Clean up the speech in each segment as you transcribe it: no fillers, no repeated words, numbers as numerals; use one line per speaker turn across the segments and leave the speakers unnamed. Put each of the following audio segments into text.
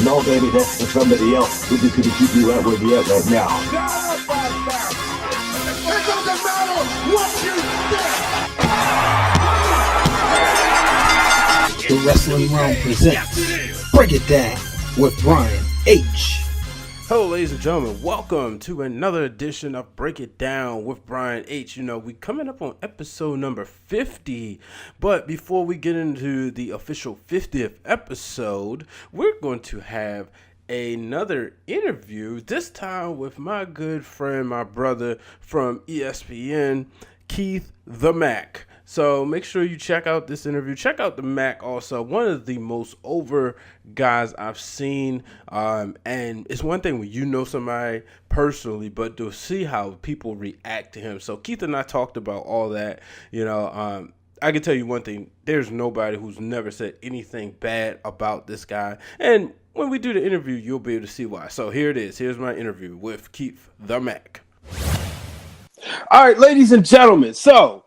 No, baby, that's for somebody else. We're just gonna keep you right where you're at right now.
It doesn't matter what you think.
The Wrestling Realm presents Break It Down with Brian H.
Hello, ladies and gentlemen. Welcome to another edition of Break It Down with Brian H. You know, we coming up on episode number 50. But before we get into the official 50th episode, we're going to have another interview, this time with my good friend, my brother from ESPN, Keith the Mac. So make sure you check out this interview. Check out the Mac also. One of the most over guys I've seen. And it's one thing when you know somebody personally, but to see how people react to him. So Keith and I talked about all that. You know, I can tell you one thing. There's nobody who's never said anything bad about this guy. And when we do the interview, you'll be able to see why. So here it is. Here's my interview with Keith the Mac. All right, ladies and gentlemen. So,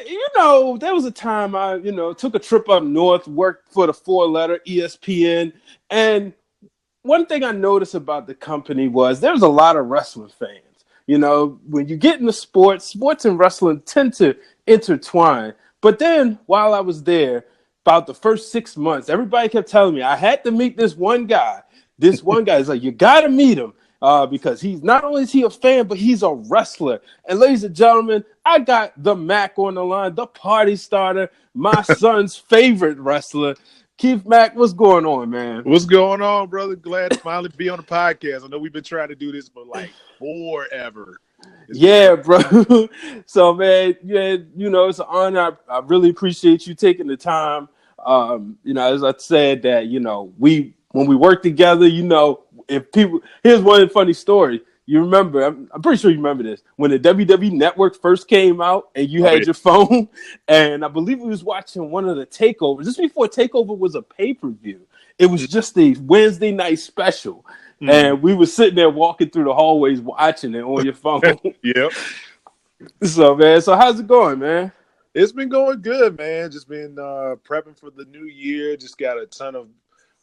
you know, there was a time I, took a trip up north, worked for the 4-letter ESPN. And one thing I noticed about the company was there was a lot of wrestling fans. You know, when you get into sports and wrestling tend to intertwine. But then while I was there, about the first 6 months, everybody kept telling me I had to meet this one guy. This one guy is like, you got to meet him. Because he's not only is he a fan, but he's a wrestler. And ladies and gentlemen, I got the Mac on the line, the party starter, my son's favorite wrestler. Keith Mac, what's going on, man?
What's going on, brother? Glad to finally be on the podcast. I know we've been trying to do this for like forever.
Bro. So, man, it's an honor. I really appreciate you taking the time. As I said that, when we work together, if people, here's one funny story. You remember, I'm pretty sure you remember this, when the WWE Network first came out and you had your phone, and I believe we was watching one of the takeovers. This before Takeover was a pay-per-view. It was just a Wednesday night special. And we were sitting there walking through the hallways watching it on your phone.
Yep.
So, man, how's it going, man?
It's been going good, man. Just been prepping for the new year. Just got a ton of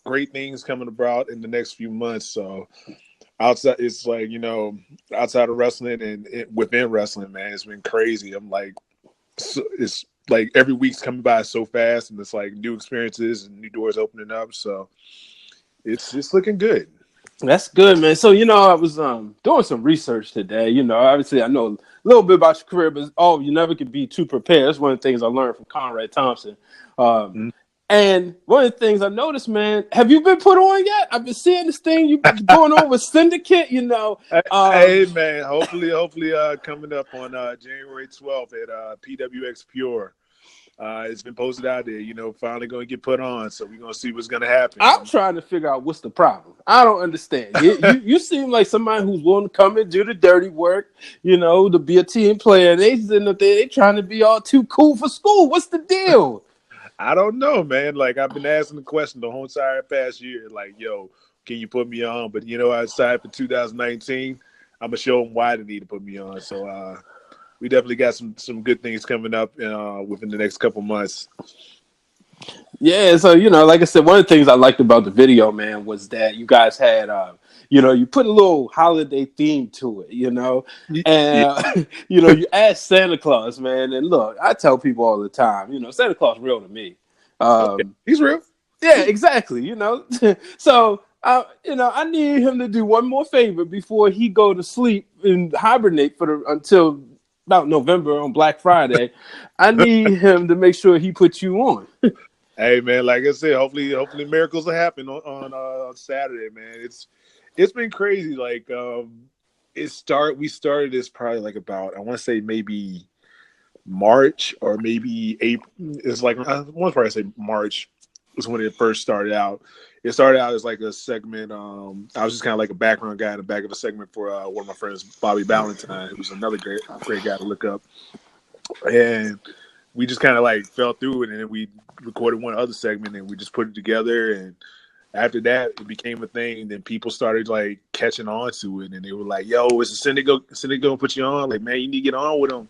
great things coming about in the next few months. So outside, it's like, outside of wrestling and within wrestling, man, it's been crazy. I'm like, it's like every week's coming by so fast, and it's like new experiences and new doors opening up. So it's looking good.
That's good, man. So, I was doing some research today. Obviously I know a little bit about your career, but you never can be too prepared. That's one of the things I learned from Conrad Thompson. And one of the things I noticed, man, have you been put on yet? I've been seeing this thing you've been going on with Syndicate,
Hey, man, hopefully coming up on January 12th at PWX Pure. It's been posted out there, finally going to get put on. So we're going to see what's going to happen.
I'm trying to figure out what's the problem. I don't understand. You seem like somebody who's willing to come and do the dirty work, to be a team player. They sitting up there, they trying to be all too cool for school. What's the deal?
I don't know, man. Like, I've been asking the question the whole entire past year. Like, yo, can you put me on? But, I decided for 2019, I'm going to show them why they need to put me on. So, we definitely got some good things coming up within the next couple months.
Yeah, so, like I said, one of the things I liked about the video, man, was that you guys had, you put a little holiday theme to it, and, you asked Santa Claus, man. And look, I tell people all the time, Santa Claus real to me.
Okay. He's real.
Yeah, exactly, So, I need him to do one more favor before he go to sleep and hibernate until about November on Black Friday. I need him to make sure he puts you on.
Hey, man, like I said, hopefully miracles will happen on Saturday, man. It's been crazy. Like we started this probably like about, I want to say maybe March or maybe April. It's like I want to probably say March was when it first started out. It started out as like a segment. I was just kind of like a background guy in the back of a segment for one of my friends, Bobby Ballantyne, who's another great guy to look up. And we just kind of like fell through it, and then we recorded one other segment, and we just put it together. And after that, it became a thing. And then people started like catching on to it, and they were like, "Yo, is the Syndicate gonna put you on? Like, man, you need to get on with them."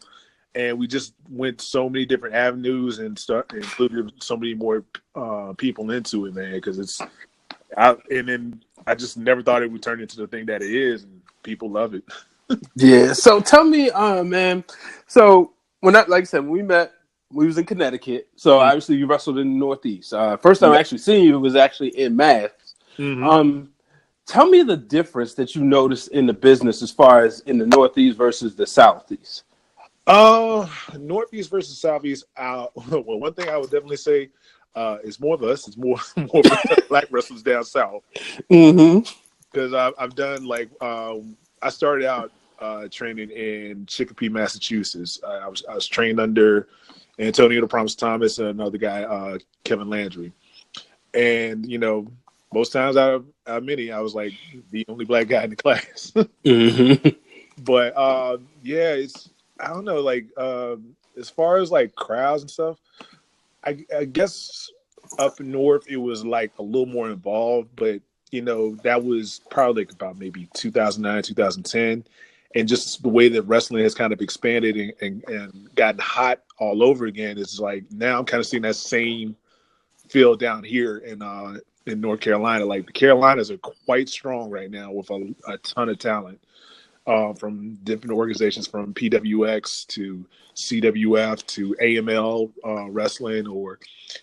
And we just went so many different avenues and included so many more people into it, man. Because And then I just never thought it would turn into the thing that it is, and people love it.
Yeah. So tell me, man. So like I said, when we met, we was in Connecticut. So
Mm.
obviously you wrestled in the Northeast. First time I
Yeah.
actually seeing you was actually in Mass.
Mm-hmm.
Um, Tell me the difference that you noticed in the business as far as in the Northeast versus the Southeast.
Northeast versus Southeast. Well, one thing I would definitely say is more of us. It's more black wrestlers down south.
Mm-hmm.
Because I've done like I started out training in Chicopee, Massachusetts. I was trained under Antonio the Promise Thomas and another guy, Kevin Landry. And most times out of many, I was like the only black guy in the class.
Mm-hmm.
But yeah, it's I don't know, like as far as like crowds and stuff, I guess up north it was like a little more involved, but that was probably like about maybe 2009, 2010. And just the way that wrestling has kind of expanded and gotten hot all over again, is like now I'm kind of seeing that same feel down here in North Carolina. Like the Carolinas are quite strong right now with a ton of talent from different organizations, from PWX to CWF to AML wrestling, or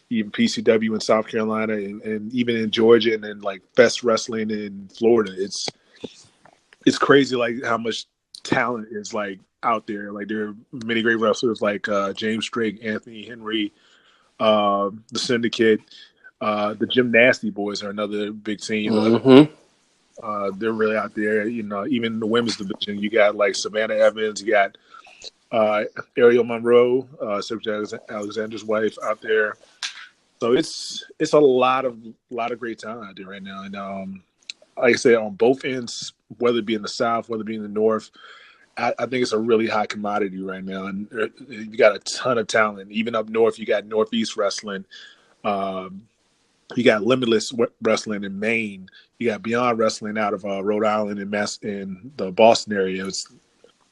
even PCW in South Carolina, and even in Georgia, and then like Fest Wrestling in Florida. It's crazy like how much talent is like out there. Like there are many great wrestlers like James Drake, Anthony Henry, the Syndicate, the Gymnasty Boys are another big team.
Mm-hmm.
They're really out there. Even in the women's division, you got like Savannah Evans, you got Ariel Monroe, Secretary Alexander's wife, out there. So it's a lot of great talent out there right now. And like I said, on both ends, whether it be in the South, whether it be in the North, I think it's a really hot commodity right now. And you got a ton of talent. Even up north, you got Northeast Wrestling. You got Limitless Wrestling in Maine. You got Beyond Wrestling out of Rhode Island and in the Boston area. It's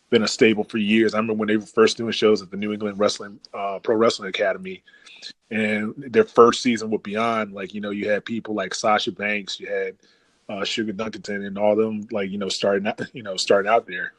been a stable for years. I remember when they were first doing shows at the New England Pro Wrestling Academy, and their first season with Beyond, like you had people like Sasha Banks, you had Sugar Dunkerton, and all them like starting out there.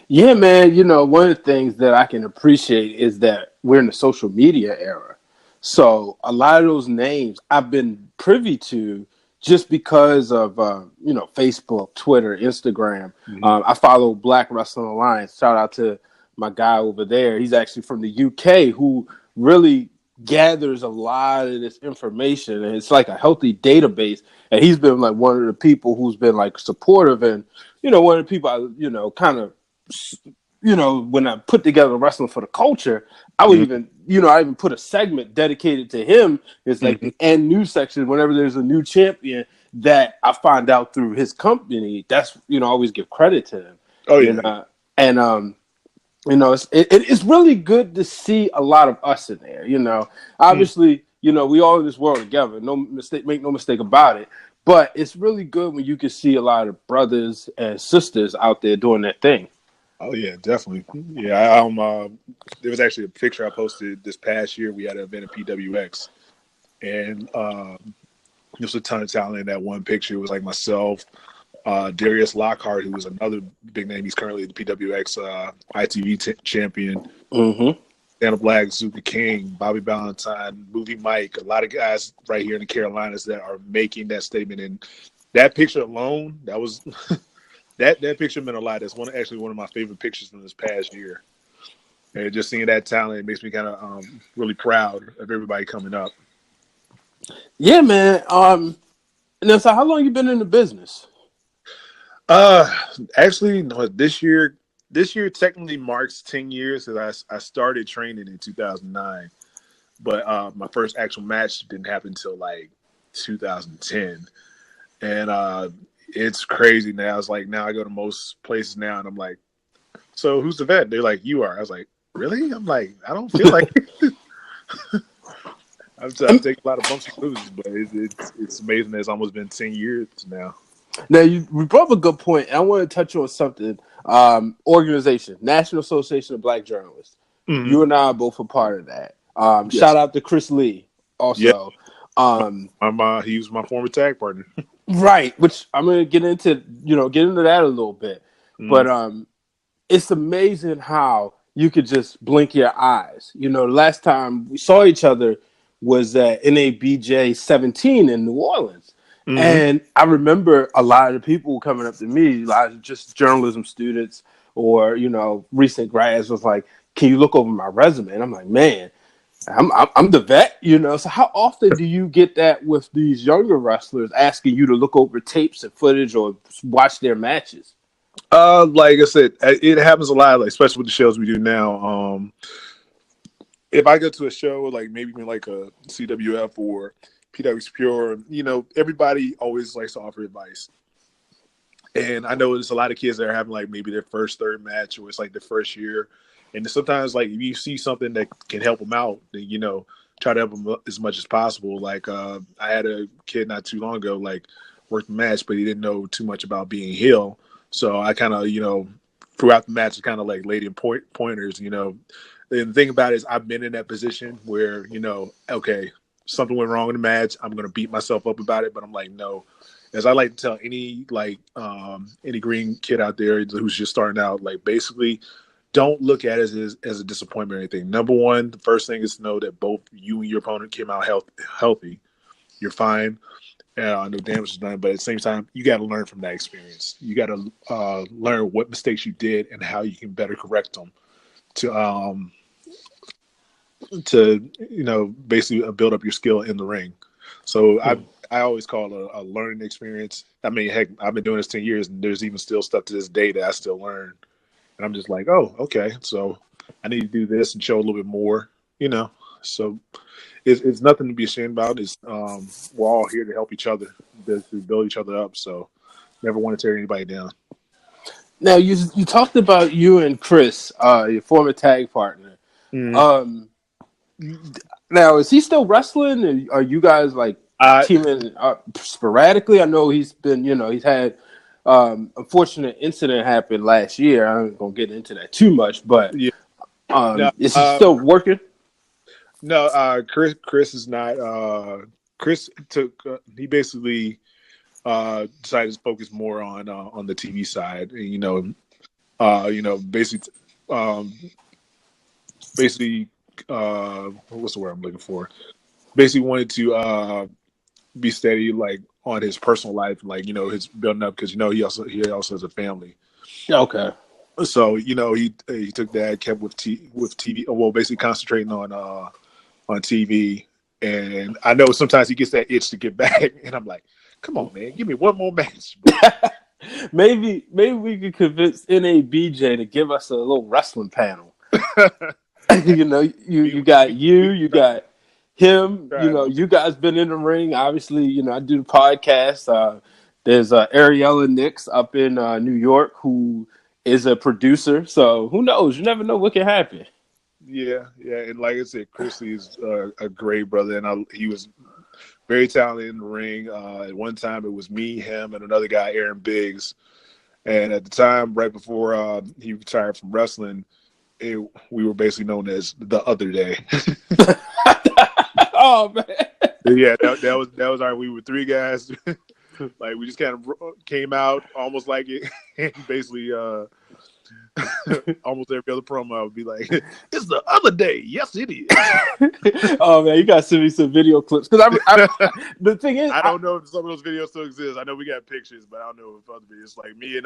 Yeah, man. One of the things that I can appreciate is that we're in the social media era. So a lot of those names I've been privy to just because of Facebook, Twitter, Instagram.
Mm-hmm.
I follow Black Wrestling Alliance. Shout out to my guy over there. He's actually from the UK, who really gathers a lot of this information, and it's like a healthy database. And he's been like one of the people who's been like supportive, and one of the people I kind of when I put together wrestling for the culture, I would even, I even put a segment dedicated to him. It's like the end news section. Whenever there's a new champion that I find out through his company, that's, I always give credit to him.
Oh, yeah.
And it's really good to see a lot of us in there, Obviously, we all in this world together. Make no mistake about it. But it's really good when you can see a lot of brothers and sisters out there doing their thing.
Oh yeah, definitely. Yeah, there was actually a picture I posted this past year. We had an event at PWX, and there's a ton of talent in that one picture. It was like myself, Darius Lockhart, who was another big name. He's currently the PWX ITV champion.
Mm-hmm.
Dana Black, Zuka King, Bobby Valentine, Movie Mike, a lot of guys right here in the Carolinas that are making that statement. And that picture alone, that was that picture meant a lot. That's actually one of my favorite pictures from this past year. And just seeing that talent, it makes me kind of really proud of everybody coming up.
Yeah, man. And then, so how long you been in the business?
Actually, no, this year technically marks 10 years because I started training in 2009, but my first actual match didn't happen until like 2010, and it's crazy now. It's like now I go to most places now, and I'm like, so who's the vet? They're like, you are. I was like, really? I'm like, I don't feel like it. I've taken a lot of bumps and bruises, but it's amazing that it's almost been 10 years now.
Now, you brought up a good point. I want to touch on something. Organization, National Association of Black Journalists. Mm-hmm. You and I are both a part of that. Yes. Shout out to Chris Lee also.
He was my former tag partner.
Right, which I'm gonna get into that a little bit.
Mm.
But it's amazing how you could just blink your eyes. The last time we saw each other was at NABJ 17 in New Orleans.
Mm-hmm.
And I remember a lot of the people coming up to me, a lot of just journalism students or, recent grads was like, can you look over my resume? And I'm like, man, I'm the vet, So how often do you get that with these younger wrestlers asking you to look over tapes and footage or watch their matches?
Like I said, it happens a lot, like especially with the shows we do now. If I go to a show, like maybe even like a CWF or PW's Pure, everybody always likes to offer advice. And I know there's a lot of kids that are having like maybe their first, third match, or it's like their first year. And sometimes, like, if you see something that can help them out, then, try to help them as much as possible. Like, I had a kid not too long ago, like, worked the match, but he didn't know too much about being heel. So I kind of, throughout the match, kind of like laid in pointers, And the thing about it is I've been in that position where, okay, something went wrong in the match. I'm going to beat myself up about it. But I'm like, no. As I like to tell any green kid out there who's just starting out, like, basically don't look at it as a disappointment or anything. Number one, the first thing is to know that both you and your opponent came out healthy. You're fine. No damage is done, but at the same time, you got to learn from that experience. You got to learn what mistakes you did and how you can better correct them to basically build up your skill in the ring. So I always call it a learning experience. I mean, heck, I've been doing this 10 years, and there's even still stuff to this day that I still learn. And I'm just like, oh, okay, so I need to do this and show a little bit more, So it's nothing to be ashamed about. It's we're all here to help each other, to build each other up. So never want to tear anybody down.
Now you talked about you and Chris, your former tag partner.
Mm-hmm.
Now is he still wrestling? And are you guys like teaming sporadically? I know he's been, he's had unfortunate incident happened last year. I ain't gonna get into that too much, but
yeah.
Is he still working?
No, Chris is not. Chris took. He basically decided to focus more on the TV side. And, basically, what's the word I'm looking for? Basically, wanted to be steady, like on his personal life, like his building up, because he also has a family.
Okay.
So he took that, kept with TV. Well, basically concentrating on TV. And I know sometimes he gets that itch to get back, and I'm like, come on, man, give me one more match.
maybe we could convince NABJ to give us a little wrestling panel. you got him.
Right.
You guys been in the ring. Obviously, I do the podcast. There's Ariella Nix up in New York who is a producer. So who knows? You never know what can happen.
Yeah, and like I said, Chris is a great brother, and he was very talented in the ring. At one time, it was me, him, and another guy, Aaron Biggs. And at the time, right before he retired from wrestling, we were basically known as the Other Day.
Oh man!
Yeah, that was our. We were three guys. Like we just kind of came out almost like it, and basically. Almost every other promo, I would be like, "It's the Other Day." Yes, it is.
Oh man, you gotta send me some video clips because the thing is,
I don't know if some of those videos still exist. I know we got pictures, but I don't know if other videos. Like me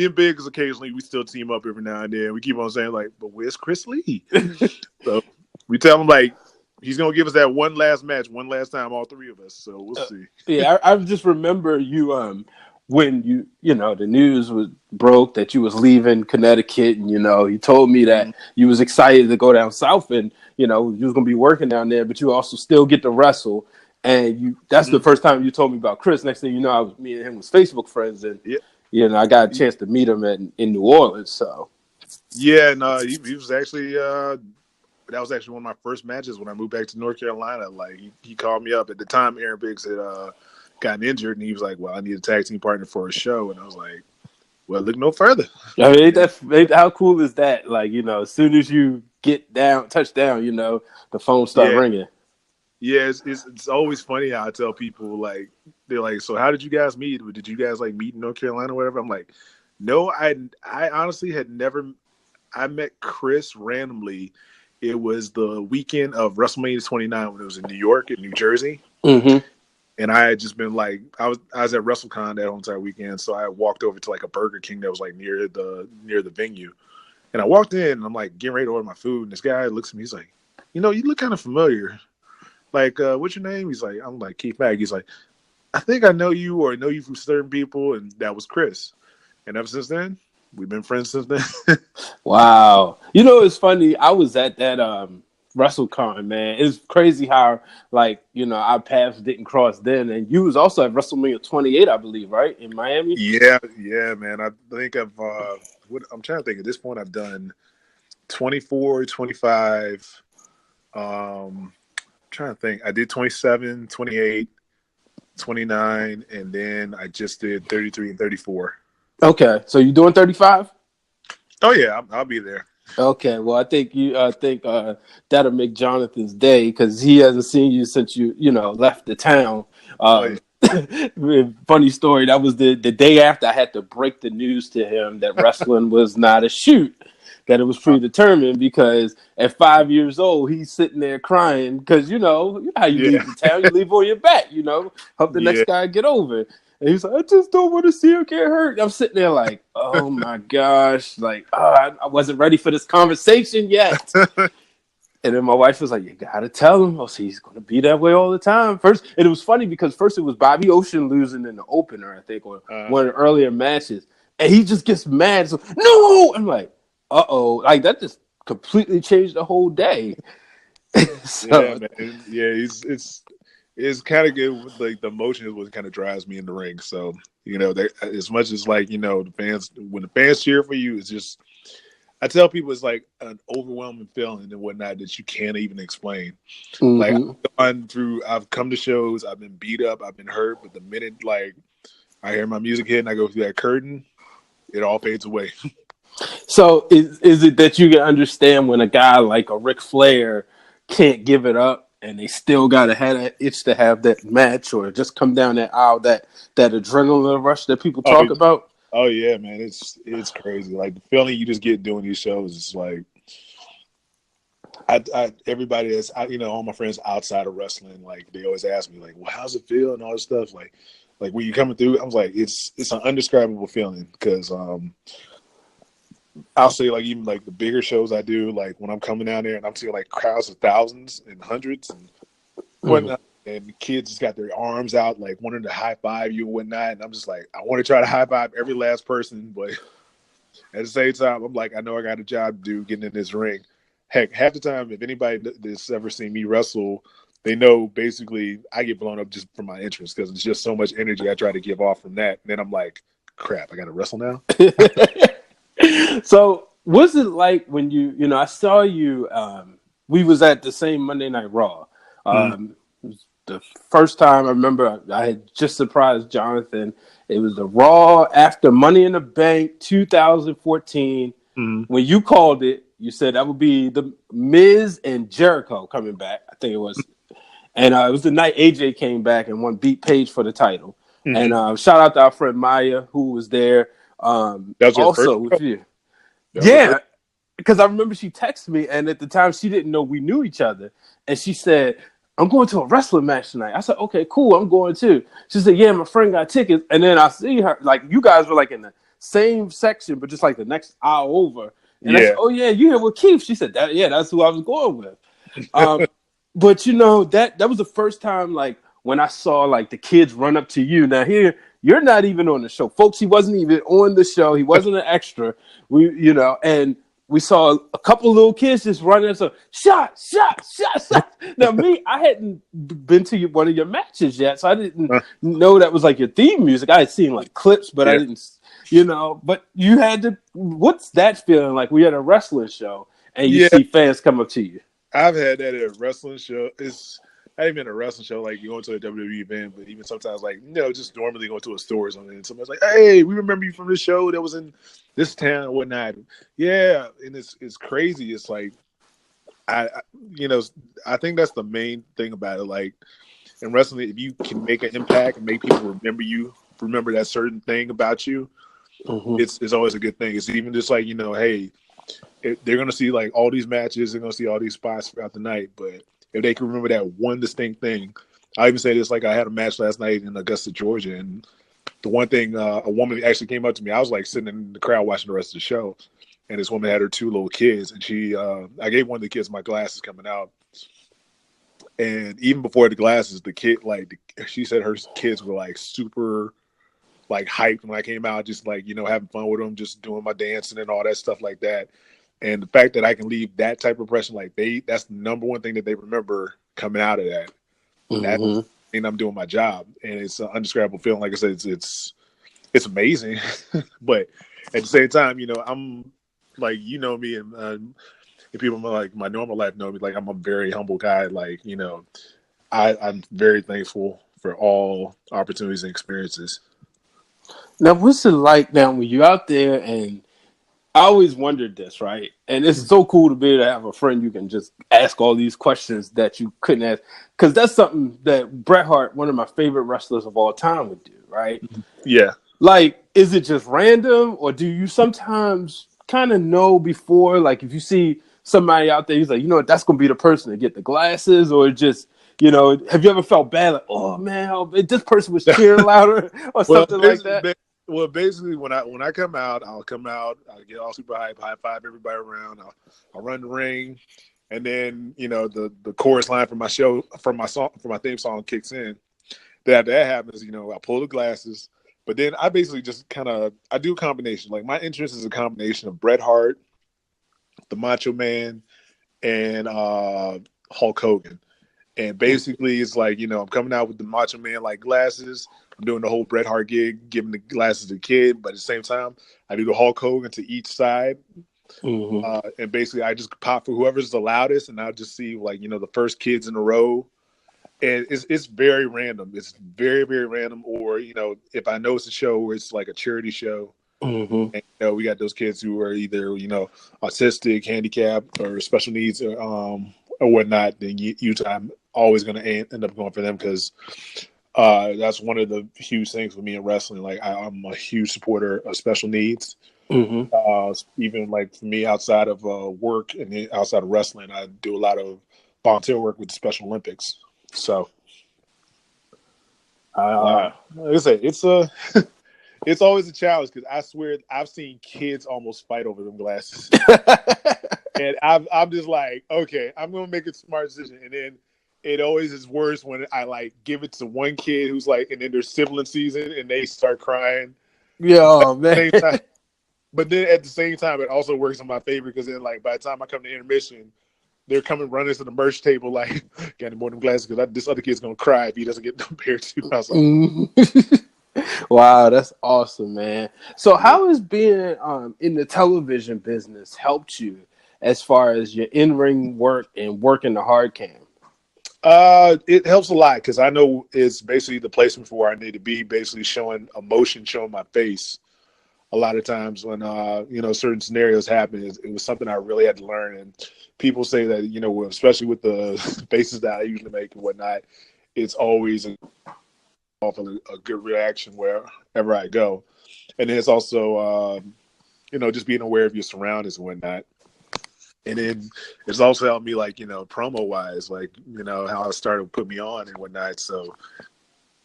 and Biggs, occasionally we still team up every now and then. We keep on saying like, "But where's Chris Lee?" So we tell him like he's gonna give us that one last match, one last time, all three of us. So we'll see.
Yeah, I just remember you when the news was broke that you was leaving Connecticut, and you told me that you was excited to go down south, and you was gonna be working down there, but you also still get to wrestle. And that's the first time you told me about Chris. Next thing you know, me and him was Facebook friends, and I got a chance to meet him in New Orleans. So
yeah, no, he was actually that was actually one of my first matches when I moved back to North Carolina. Like he called me up at the time. Aaron Biggs had gotten injured, and he was like, "Well, I need a tag team partner for a show," and I was like, "Well, look no further."
I mean, how cool is that? Like, as soon as you touch down, the phone start ringing.
Yeah, it's always funny how I tell people like they're like, so how did you guys meet? Did you guys like meet in North Carolina or whatever? I'm like, no, I honestly had never. I met Chris randomly. It was the weekend of WrestleMania 29 when it was in New York and New Jersey.
Mm-hmm.
And I had just been like, I was at WrestleCon that whole entire weekend, so I walked over to like a Burger King that was like near the venue, and I walked in and I'm like getting ready to order my food, and this guy looks at me, he's like, you know, you look kind of familiar. Like, what's your name? He's like, I'm like Keith Mack. He's like, I think I know you or I know you from certain people, and that was Chris. And ever since then, we've been friends since then.
Wow. You know, it's funny. I was at that WrestleCon, man. It's crazy how, like, you know, our paths didn't cross then. And you was also at WrestleMania 28, I believe, right? In Miami?
Yeah, man. I think I'm trying to think. At this point, I've done 24, 25. Trying to think. I did 27, 28, 29, and then I just did 33 and 34.
Okay. So you doing 35?
Oh yeah, I'll be there.
Okay, well, I think that'll make Jonathan's day because he hasn't seen you since you left the town.
Oh,
Funny story. That was the day after I had to break the news to him that wrestling was not a shoot, that it was predetermined. Because at 5 years old, he's sitting there crying because you know how you leave the town, you leave on your back. Hope the next guy get over it. And he's like, I just don't want to see him get hurt. I'm sitting there like, oh my gosh, like, I wasn't ready for this conversation yet. And then my wife was like, you got to tell him. Oh, see, he's going to be that way all the time. First, and it was funny because first it was Bobby Ocean losing in the opener, I think, or one of the earlier matches. And he just gets mad. So, no! I'm like, uh-oh. Like, that just completely changed the whole day.
Yeah, man. Yeah, it's kind of good. Like the emotion is what kind of drives me in the ring. So as much as like the fans, when the fans cheer for you, it's just I tell people it's like an overwhelming feeling and whatnot that you can't even explain.
Mm-hmm.
Like I've come to shows, I've been beat up, I've been hurt, but the minute like I hear my music hit and I go through that curtain, it all fades away.
So is it that you can understand when a guy like a Ric Flair can't give it up and they still gotta have that itch to have that match or just come down that aisle, that adrenaline rush that people talk about?
Oh yeah, man, it's crazy. Like the feeling you just get doing these shows is like everybody that's all my friends outside of wrestling, like they always ask me like, well, how's it feel and all this stuff. Like when you're coming through, I was like, it's an indescribable feeling because I'll say like even like the bigger shows I do, like when I'm coming down there and I'm seeing like crowds of thousands and hundreds and whatnot, and the kids just got their arms out like wanting to high five you and whatnot, and I'm just like, I want to try to high five every last person, but at the same time, I'm like, I know I got a job to do getting in this ring. Heck, half the time, if anybody that's ever seen me wrestle, they know basically I get blown up just from my entrance because it's just so much energy I try to give off from that. And then I'm like, crap, I got to wrestle now.
So what's it like when I saw you, we was at the same Monday Night Raw. The first time I remember I had just surprised Jonathan. It was the Raw after Money in the Bank 2014. When you called it, you said that would be the Miz and Jericho coming back. I think it was. And it was the night AJ came back and beat Paige for the title. And shout out to our friend Maya who was there. That was also with you. Yeah, because I remember she texted me, and at the time she didn't know we knew each other, and she said, "I'm going to a wrestling match tonight." I said, "Okay, cool, I'm going too." She said, "Yeah, my friend got tickets," and then I see her like you guys were like in the same section, but just like the next aisle over. And I said, "Oh yeah, you here with Keith?" She said, that's who I was going with." But that was the first time like when I saw like the kids run up to you. Now here. You're not even on the show. Folks, he wasn't even on the show. He wasn't an extra. And we saw a couple of little kids just running. So, shot. Now, I hadn't been to one of your matches yet, so I didn't know that was like your theme music. I had seen like clips, but I didn't, but you had to, what's that feeling like? We had a wrestling show and you see fans come up to you.
I've had that at a wrestling show. I ain't been at a wrestling show like going to a WWE event, but even sometimes like just normally going to a store or something, and somebody's like, "Hey, we remember you from this show that was in this town or whatnot." Yeah, and it's crazy. It's like I you know, I think that's the main thing about it. Like in wrestling, if you can make an impact and make people remember you, remember that certain thing about you,
Mm-hmm.
it's always a good thing. It's even just like, you know, hey, they're gonna see like all these matches, they're gonna see all these spots throughout the night, but if they can remember that one distinct thing, I even say this like I had a match last night in Augusta, Georgia, and the one thing a woman actually came up to me. I was like sitting in the crowd watching the rest of the show, and this woman had her two little kids, and she I gave one of the kids my glasses coming out, and even before the glasses, the kid like she said her kids were like super like hyped when I came out, just like, you know, having fun with them, just doing my dancing and all that stuff like that. And the fact that I can leave that type of impression, like that's the number one thing that they remember coming out of that. That
Mm-hmm.
and I'm doing my job, and it's an undescribable feeling. Like I said, it's amazing, but at the same time, you know, I'm like, you know me, and people like my normal life know me. Like I'm a very humble guy. Like, you know, I'm very thankful for all opportunities and experiences.
Now, what's it like now when you're out there? And I always wondered this, right? And it's so cool to be able to have a friend you can just ask all these questions that you couldn't ask, because that's something that Bret Hart, one of my favorite wrestlers of all time, would do, right?
Yeah.
Like, is it just random, or do you sometimes kind of know before, like, if you see somebody out there, he's like, you know what, that's gonna be the person to get the glasses, or just, you know, have you ever felt bad, like, oh man, this person was cheering louder, or
Well,
something like that?
basically, when I come out, I'll come out, I'll get all super hype, high five everybody around, I'll run the ring, and then, you know, the chorus line from my show, from my song, from my theme song kicks in. Then after that happens, you know, I pull the glasses, but then I basically just kind of I do a combination. Like my interest is a combination of Bret Hart, the Macho Man, and Hulk Hogan. And basically, it's like, you know, I'm coming out with the Macho Man like glasses. I'm doing the whole Bret Hart gig, giving the glasses to the kid, but at the same time, I do the Hulk Hogan to each side.
Mm-hmm.
And basically, I just pop for whoever's the loudest, and I'll just see, like, you know, the first kids in a row. And it's very random. It's very, very random. Or, you know, if I know it's a show where it's like a charity show,
Mm-hmm.
and, you know, we got those kids who are either, you know, autistic, handicapped, or special needs, or whatnot, then usually I'm always going to end up going for them, because that's one of the huge things with me in wrestling. Like I'm a huge supporter of special needs.
Mm-hmm.
Even like for me, outside of work and outside of wrestling, I do a lot of volunteer work with the Special Olympics. So,
Wow.
like I say, it's always a challenge, because I swear I've seen kids almost fight over them glasses, and I'm just like, okay, I'm gonna make a smart decision, and then it always is worse when I like give it to one kid who's like, and then their sibling season and they start crying.
Yeah, oh, man.
Same time, but then at the same time, it also works in my favor, because then like by the time I come to intermission, they're coming running to the merch table like, got any more of them glasses, because this other kid's gonna cry if he doesn't get them pair too. I was like,
Mhm. Wow, that's awesome, man. So,
yeah.
how has being in the television business helped you as far as your in-ring work and working the hard cam?
It helps a lot, because I know it's basically the placement for where I need to be, basically showing emotion, showing my face. A lot of times when you know, certain scenarios happen, it was something I really had to learn. And people say that, you know, especially with the faces that I usually make and whatnot, it's always often a good reaction wherever I go. And then it's also you know, just being aware of your surroundings and whatnot. And then it's also helped me, like, you know, promo wise, like, you know, how it started to put me on and whatnot. So,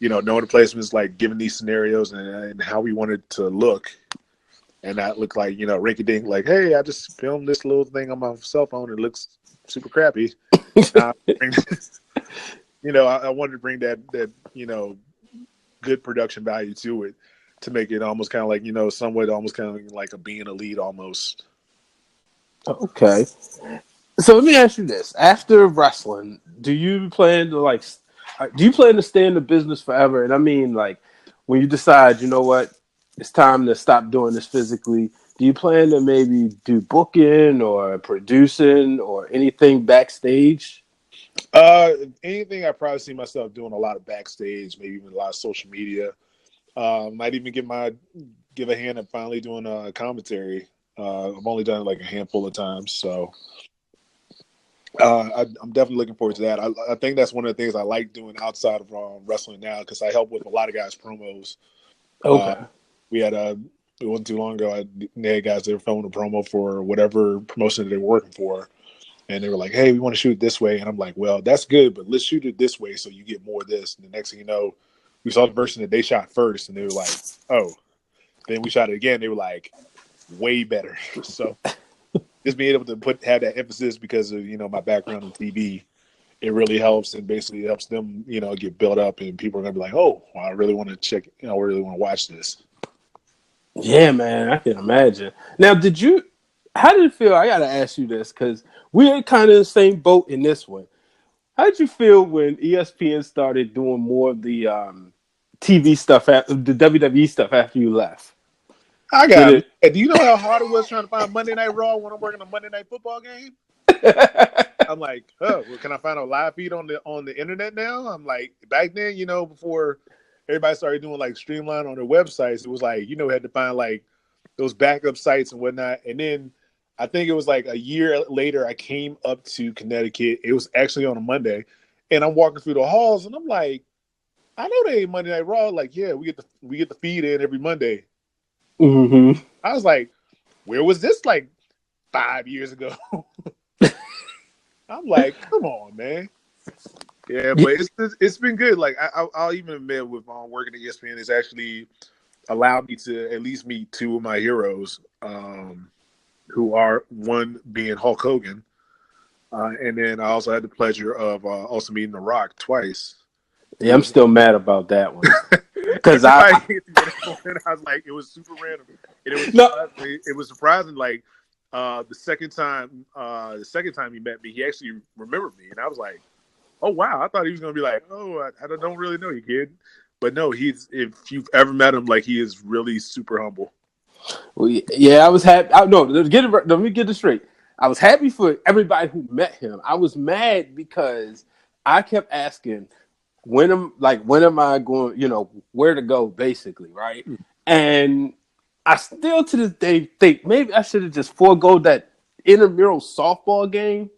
you know, knowing the placements, like giving these scenarios and how we wanted to look, and not look like, you know, rinky dink, like, hey, I just filmed this little thing on my cell phone. It looks super crappy. Uh, you know, I wanted to bring that, you know, good production value to it, to make it almost kind of like, you know, somewhat almost kind of like a being a lead almost.
Okay. So let me ask you this: after wrestling, do you plan to do you plan to stay in the business forever? And I mean, like, when you decide, you know what, it's time to stop doing this physically. Do you plan to maybe do booking or producing or anything backstage?
Uh, Anything, I probably see myself doing a lot of backstage, maybe even a lot of social media. Might even give a hand at finally doing a commentary. I've only done it like a handful of times, so I'm definitely looking forward to that. I think that's one of the things I like doing outside of wrestling now because I help with a lot of guys' promos.
Okay.
We had it wasn't too long ago. They had guys that were filming a promo for whatever promotion that they were working for, and they were like, "Hey, we want to shoot it this way," and I'm like, "Well, that's good, but let's shoot it this way so you get more of this." And the next thing you know, we saw the version that they shot first, and they were like, "Oh." Then we shot it again. They were like, "Way better." So just being able to have that emphasis because of my background in TV, it really helps, and basically helps them get built up, and people are gonna be like, "Oh, well, I really want to check. I really want to watch this."
Yeah, man, I can imagine. Now, how did it feel? I got to ask you this because we're kind of in the same boat in this one. How did you feel when ESPN started doing more of the TV stuff, the WWE stuff after you left?
I
Did
got.
it?
Do you know how hard it was trying to find Monday Night Raw when I'm working a Monday Night Football game? I'm like, well, can I find a live feed on the internet now? I'm like, back then, before everybody started doing like Streamline on their websites, it was like, had to find like those backup sites and whatnot. And then I think it was like a year later, I came up to Connecticut. It was actually on a Monday, and I'm walking through the halls, and I'm like, I know they ain't Monday Night Raw. Like, yeah, we get the feed in every Monday.
Mm-hmm.
I was like, where was this like 5 years ago? I'm like, come on, man. Yeah, but it's been good. Like I'll even admit with working at ESPN, it's actually allowed me to at least meet two of my heroes, who are one being Hulk Hogan, and then I also had the pleasure of also meeting The Rock twice.
Yeah, I'm still mad about that one because
I was like, it was super random, and it was surprising. Like the second time he met me, he actually remembered me, and I was like, oh wow, I thought he was gonna be like, oh, I don't really know you, kid. But no, if you've ever met him, like he is really super humble.
Well, yeah, I was happy. No, let me get this straight. I was happy for everybody who met him. I was mad because I kept asking, when am I going? Where to go, basically, right? And I still to this day think maybe I should have just forego that intramural softball game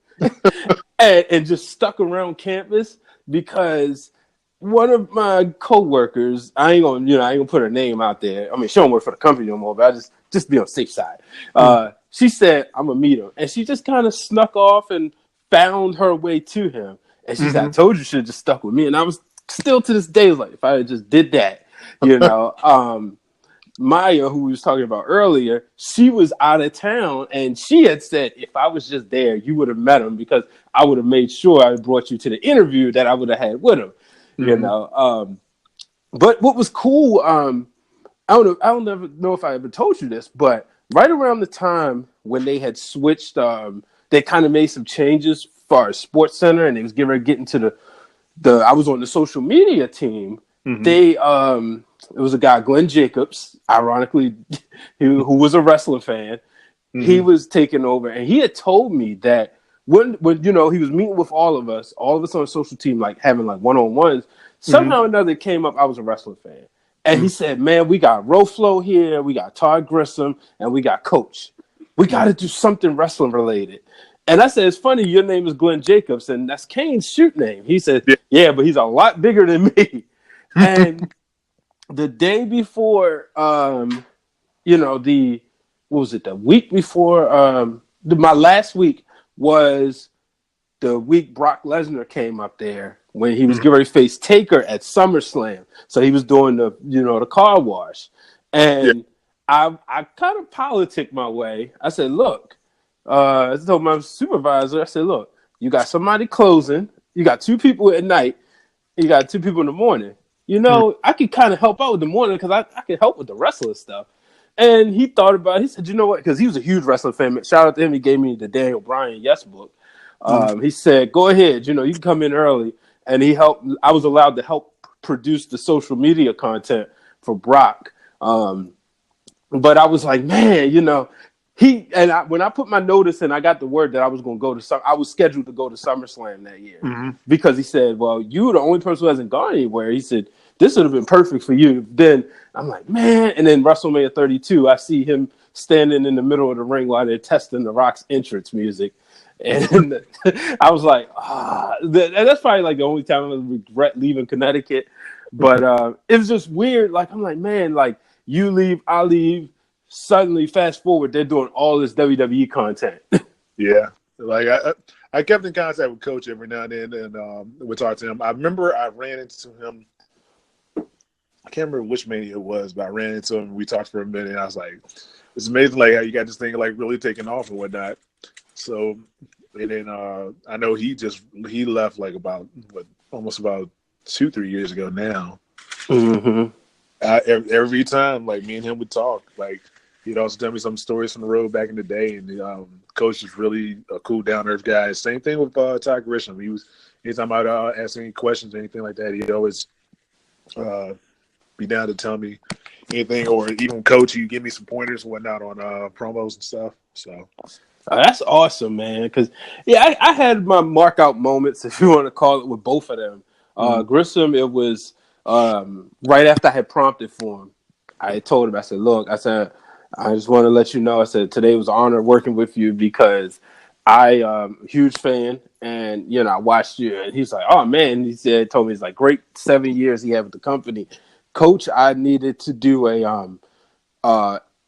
and just stuck around campus because one of my coworkers, I ain't gonna put her name out there. I mean, she don't work for the company no more, but I just be on the safe side. She said, I'm gonna meet him. And she just kind of snuck off and found her way to him. And she said, I told you should have just stuck with me. And I was still to this day like, if I had just did that, Maya, who we was talking about earlier, she was out of town, and she had said, if I was just there, you would have met him because I would have made sure I brought you to the interview that I would have had with him. But what was cool, I don't ever know if I ever told you this, but right around the time when they had switched, they kind of made some changes for our sports center, and they was getting to I was on the social media team. They it was a guy, Glenn Jacobs, ironically, who was a wrestling fan. He was taking over, and he had told me that when he was meeting with all of us on the social team, like having like one-on-ones, somehow or another it came up I was a wrestling fan. And he said, man, we got Roflo here, we got Todd Grissom, and we got Coach. We got to do something wrestling related. And I said, it's funny, your name is Glenn Jacobs, and that's Kane's shoot name. He said, yeah, but he's a lot bigger than me. And the day before, the week before, my last week was the week Brock Lesnar came up there when he was getting ready to face Taker at SummerSlam. So he was doing the car wash. And I kind of politicked my way. I said, look, I told my supervisor, I said, look, you got somebody closing, you got two people at night, you got two people in the morning. I could kind of help out with the morning because I could help with the wrestling stuff. And he thought about it. He said, you know what? Because he was a huge wrestling fan. Shout out to him. He gave me the Daniel Bryan Yes book. He said, go ahead. You can come in early. And he helped. I was allowed to help produce the social media content for Brock. But I was like, man, when I put my notice in, I got the word that I was going to go to I was scheduled to go to SummerSlam that year because he said, well, you're the only person who hasn't gone anywhere. He said, this would have been perfect for you. Then I'm like, man. And then WrestleMania 32, I see him standing in the middle of the ring while they're testing The Rock's entrance music.
And I was like, that's probably like the only time I regret leaving Connecticut. But it was just weird. Like, I'm like, man, like you leave, I leave. Suddenly, fast forward, they're doing all this WWE content.
Yeah, like I kept in contact with Coach every now and then, and we talked to him. I remember I ran into him. I can't remember which mania it was, but I ran into him. And we talked for a minute. And I was like, "It's amazing, like how you got this thing like really taking off and whatnot." So, and then I know he left like almost about 2-3 years ago now.
Mm-hmm.
Every time, like me and him would talk, like he'd also tell me some stories from the road back in the day. And Coach is really a cool, down to earth guy. Same thing with Ty Grisham. He was anytime I'd ask any questions or anything like that, he'd always be down to tell me anything, or even Coach, you give me some pointers and whatnot on promos and stuff. So
that's awesome, man. Because I had my mark out moments, if you want to call it, with both of them. Grissom, it was right after I had prompted for him. I told him, I said, look, I just want to let you know, I said, today was an honor working with you because I huge fan, and I watched you. And he's like, oh man, told me it's like great 7 years he had with the company. Coach, I needed to do a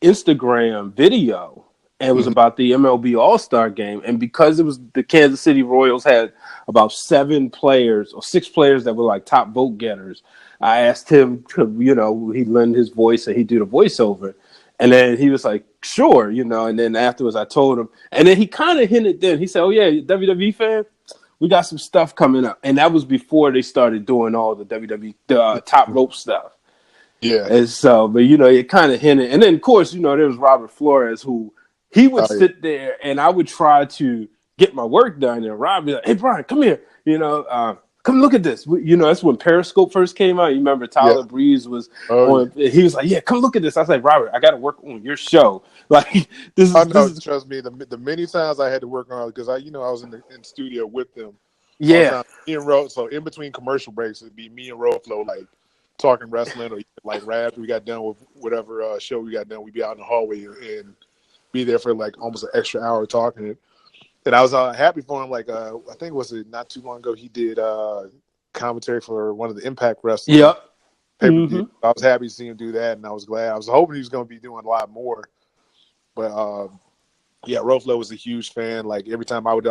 Instagram video, and it was about the MLB All-Star game. And because it was the Kansas City Royals had about 7 players or 6 players that were like top vote getters, I asked him to, he'd lend his voice and he'd do the voiceover. And then he was like, sure, and then afterwards I told him. And then he kind of hinted then. He said, oh, yeah, WWE fan, we got some stuff coming up. And that was before they started doing all the WWE top rope stuff.
yeah,
And so, but it kind of hinted. And then, of course, there was Robert Flores, who he would sit there and I would try to get my work done. And Rob would be like, hey, Brian, come here. Come look at this. That's when Periscope first came out. You remember Tyler Breeze was on. Yeah. He was like, yeah, come look at this. I was like, Robert, I got to work on your show. Like, this is.
Trust me, the many times I had to work on it, because I was in studio with them.
Yeah.
Me and Ro, so in between commercial breaks, it'd be me and Roflo, like, talking wrestling, or like right after we got done with whatever show we got done, we'd be out in the hallway and be there for like almost an extra hour talking. And I was happy for him. Like I think not too long ago, he did commentary for one of the Impact Wrestling.
Yep.
Mm-hmm. I was happy to see him do that, and I was glad. I was hoping he was going to be doing a lot more. But Roflo was a huge fan. Like every time I would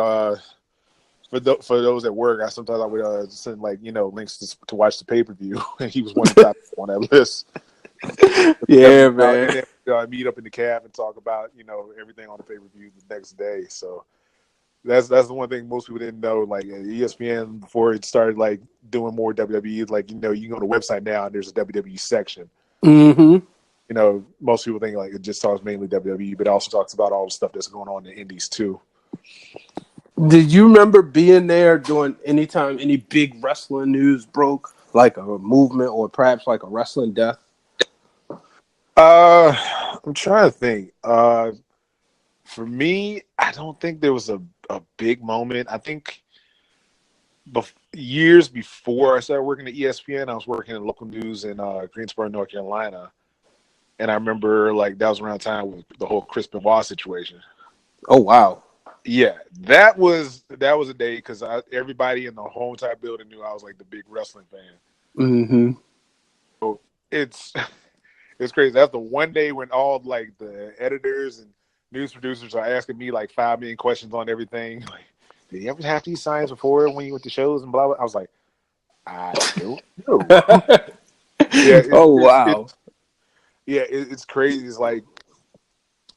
for those at work, sometimes I would send links to watch the pay-per-view, and he was one of the top on that list.
Yeah, man.
And meet up in the cab and talk about everything on the pay-per-view the next day. So that's the one thing most people didn't know. Like ESPN, before it started like doing more WWE, like you can go to the website now and there's a WWE section.
Mm-hmm.
Most people think like it just talks mainly WWE, but it also talks about all the stuff that's going on in the indies too.
Did you remember being there during anytime any big wrestling news broke, like a movement or perhaps like a wrestling death?
I'm trying to think. For me, I don't think there was a big moment. I think years before I started working at ESPN, I was working in local news in Greensboro, North Carolina. And I remember like that was around the time with the whole Chris Benoit situation.
Oh, wow.
Yeah, that was a day because everybody in the whole entire building knew I was like the big wrestling fan.
Mm-hmm.
So it's crazy. That's the one day when all like the editors and news producers are asking me like 5 million questions on everything. Like, did you ever have these signs before when you went to shows and blah blah? I was like, I don't know.
Wow.
It's crazy. It's like,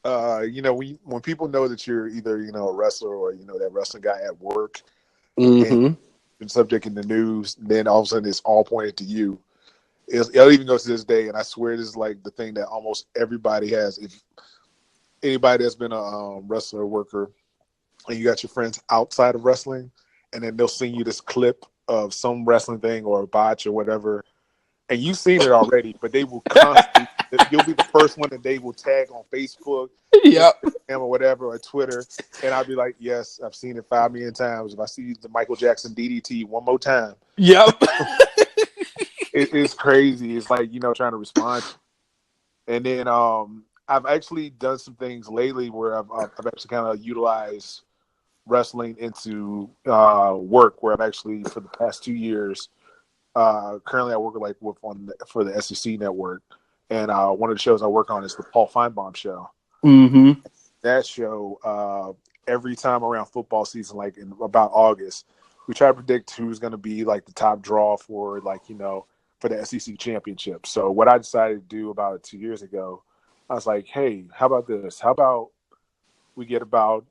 when people know that you're either a wrestler or that wrestling guy at work, and subject in the news, then all of a sudden it's all pointed to you. It'll even go to this day, and I swear this is like the thing that almost everybody has. If anybody that's been a wrestler or worker, and you got your friends outside of wrestling, and then they'll send you this clip of some wrestling thing or a botch or whatever, and you've seen it already, but they will constantly. You'll be the first one that they will tag on Facebook, Instagram or whatever, or Twitter, and I'll be like, "Yes, I've seen it 5 million times. If I see the Michael Jackson DDT one more time,
yep."
It's crazy. It's like trying to respond, and then I've actually done some things lately where I've actually kind of utilized wrestling into work, where I'm actually for the past 2 years. Currently, I work for the SEC network, and one of the shows I work on is the Paul Feinbaum show.
Mm-hmm.
That show, every time around football season, like in about August, we try to predict who's going to be like the top draw for for the SEC championship. So what I decided to do about 2 years ago, I was like, hey, how about this? How about we get about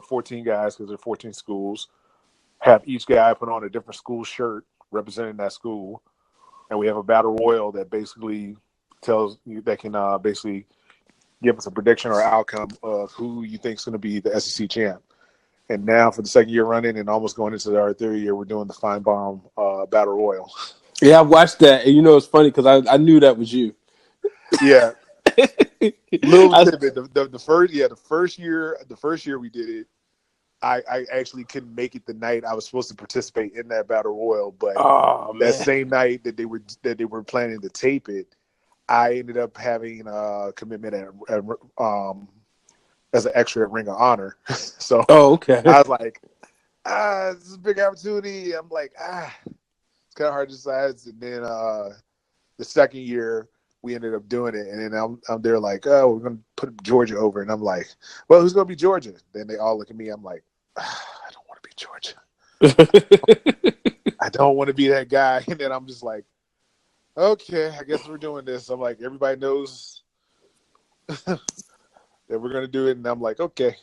14 guys, because there are 14 schools, have each guy put on a different school shirt representing that school, and we have a battle royal that basically tells you that can basically give us a prediction or outcome of who you think is going to be the SEC champ. And now for the second year running and almost going into our third year, we're doing the Feinbaum battle royal.
Yeah, I watched that, and it's funny because I knew that was you.
Yeah. Little tidbit. The first year we did it, I actually couldn't make it the night I was supposed to participate in that battle royal, but that same night that they were planning to tape it, I ended up having a commitment as an extra at Ring of Honor. So
okay.
I was like, this is a big opportunity. I'm like, it's kind of hard to decide. And then the second year we ended up doing it, and then I'm there like, oh, we're gonna put Georgia over, and I'm like, well, who's gonna be Georgia? Then they all look at me. I'm like, I don't want to be Georgia. I don't want to be that guy. And then I'm just like, okay, I guess we're doing this. I'm like, everybody knows that we're gonna do it, and I'm like, okay.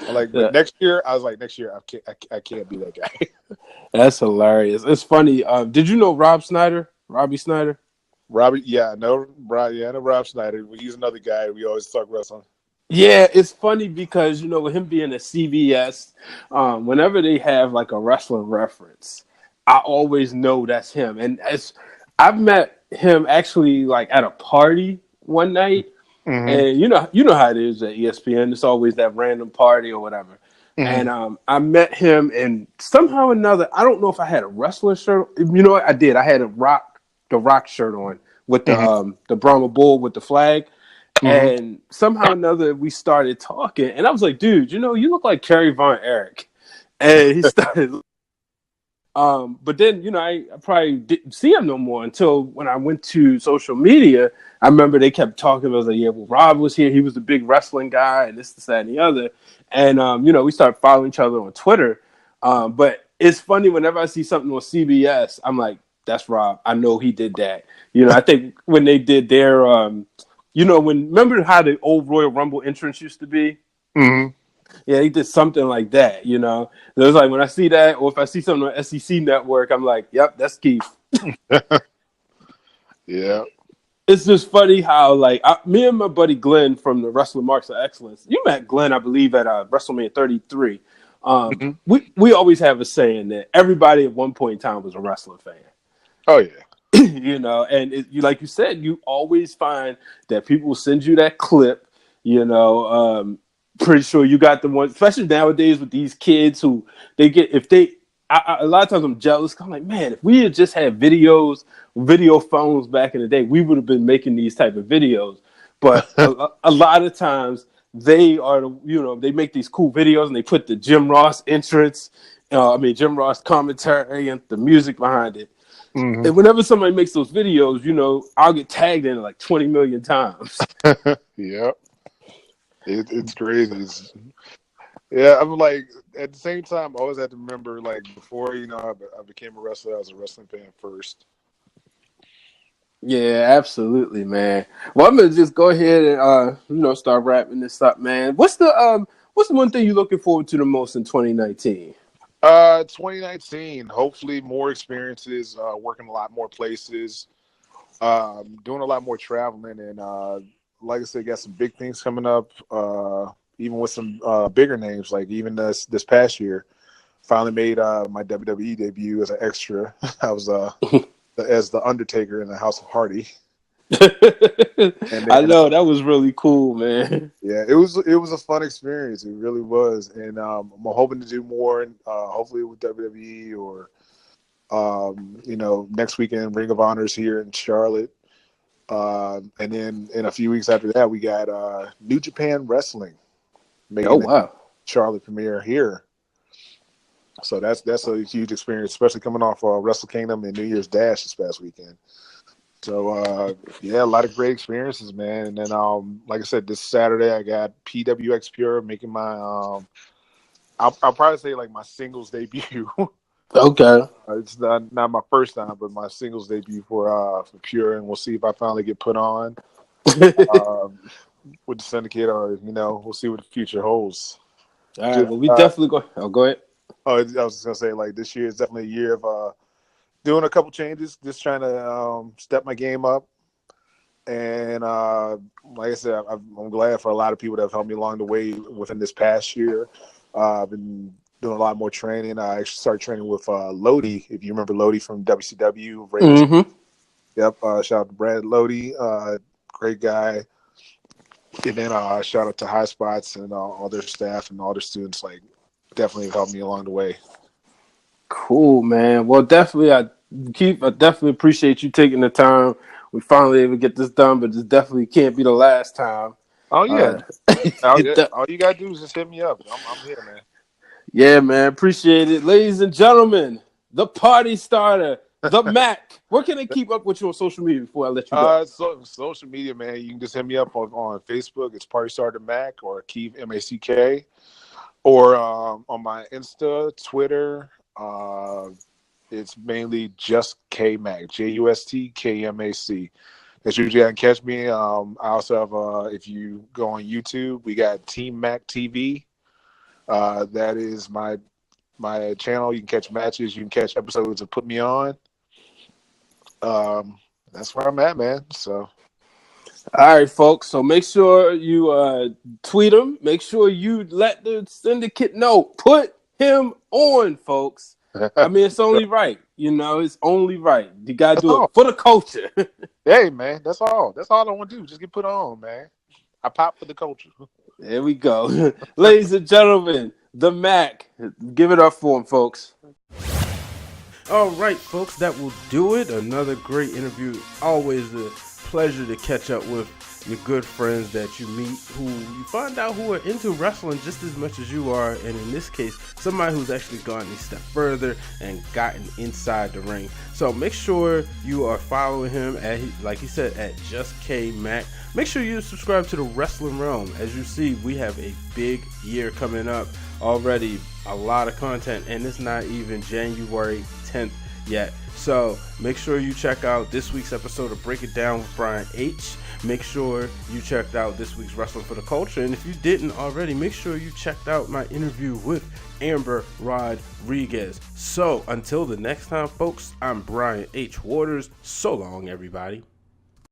I'm like, but next year, I was like, next year, I can't be that guy.
That's hilarious. It's funny. Did you know Robbie Snyder?
Robbie, yeah, I know Rob Snyder. He's another guy we always talk wrestling.
Yeah, it's funny because with him being a CBS, whenever they have like a wrestling reference, I always know that's him. And I've met him actually like at a party one night, and you know how it is at ESPN. It's always that random party or whatever. And I met him, and somehow or another, I don't know if I had a wrestling shirt. You know what? I did. I had the Rock shirt on with the Brahma Bull with the flag. And somehow or another, we started talking, and I was like, dude, you look like Kerry Von Erich. And he started, but then, I probably didn't see him no more until when I went to social media. I remember they kept talking. I was like, yeah, well, Rob was here. He was a big wrestling guy, and this, that, and the other. And, we started following each other on Twitter. But it's funny, whenever I see something on CBS, I'm like, that's Rob. I know he did that. I think when they did their, remember how the old Royal Rumble entrance used to be?
Mm-hmm.
Yeah, he did something like that, It was like when I see that, or if I see something on SEC Network, I'm like, yep, that's Keith.
Yeah.
It's just funny how, like, me and my buddy Glenn from the Wrestling Marks of Excellence, you met Glenn, I believe, at WrestleMania 33. We always have a saying that everybody at one point in time was a wrestling fan.
Oh, yeah.
And like you said, you always find that people will send you that clip, pretty sure you got the one, especially nowadays with these kids who they get, a lot of times I'm jealous. I'm like, man, if we had just had video phones back in the day, we would have been making these type of videos. But a lot of times they they make these cool videos and they put the Jim Ross entrance, Jim Ross commentary and the music behind it. Mm-hmm. And whenever somebody makes those videos, I'll get tagged in it like 20 million times.
Yep. It's crazy. Yeah, I'm like, at the same time, I always had to remember, like, before, I became a wrestler, I was a wrestling fan first.
Yeah, absolutely, man. Well, I'm gonna just go ahead and start wrapping this up, man. What's the one thing you're looking forward to the most in 2019?
2019, hopefully more experiences, working a lot more places, doing a lot more traveling, and like I said, got some big things coming up, even with some bigger names, like even this past year, finally made my WWE debut as an extra. I was as the Undertaker in the House of Hardy.
I know, that was really cool, man.
Yeah, it was a fun experience. It really was, and I'm hoping to do more, hopefully with WWE or next weekend Ring of Honors here in Charlotte, and then in a few weeks after that we got New Japan Wrestling making Charlotte premiere here. So that's a huge experience, especially coming off Wrestle Kingdom and New Year's Dash this past weekend. So yeah, a lot of great experiences, man. And then like I said, this Saturday I got PWX Pure making my I'll probably say like my singles debut.
Okay.
It's not my first time, but my singles debut for Pure, and we'll see if I finally get put on with the syndicate, or we'll see what the future holds.
All right. Well, we definitely go. Oh, go ahead.
Oh, I was just gonna say, like, this year is definitely a year of doing a couple changes, just trying to step my game up. And like I said, I'm glad for a lot of people that have helped me along the way within this past year. I've been doing a lot more training. I actually started training with Lodi, if you remember Lodi from WCW.
Mm-hmm.
Yep. Shout out to Brad Lodi, great guy. And then shout out to High Spots and all their staff and all their students. Like, definitely helped me along the way.
Cool, man. Well, definitely, I definitely appreciate you taking the time. We finally able to get this done, but this definitely can't be the last time.
Oh yeah. All you gotta do is just hit me up. I'm here, man.
Yeah, man. Appreciate it, ladies and gentlemen. The party starter, the Mac. Where can they keep up with you on social media before I let you go?
Social media, man. You can just hit me up on Facebook. It's Party Starter Mac or Keith MACK, or on my Insta, Twitter. It's mainly just KMac, JUSTKMAC. That's usually how you can catch me. I also have, if you go on YouTube, we got Team Mac TV. That is my channel. You can catch matches. You can catch episodes of Put Me On. That's where I'm at, man. So.
All right, folks. So make sure you tweet him. Make sure you let the syndicate know. Put him on, folks. I mean, it's only right. It's only right. You got to do it for the culture.
Hey, man, that's all. That's all I want to do. Just get put on, man. I pop for the culture.
There we go. Ladies and gentlemen, the Mac. Give it up for him, folks.
All right, folks, that will do it. Another great interview. Always a pleasure to catch up with your good friends that you meet, who you find out who are into wrestling just as much as you are, and in this case, somebody who's actually gone a step further and gotten inside the ring. So make sure you are following him at, like he said, at Just K Mac. Make sure you subscribe to the Wrestling Realm. As you see, we have a big year coming up already. A lot of content, and it's not even January 10th yet. So make sure you check out this week's episode of Break It Down with Brian H. Make sure you checked out this week's Wrestling for the Culture. And if you didn't already, make sure you checked out my interview with Amber Rodriguez. So until the next time, folks, I'm Brian H. Waters. So long, everybody.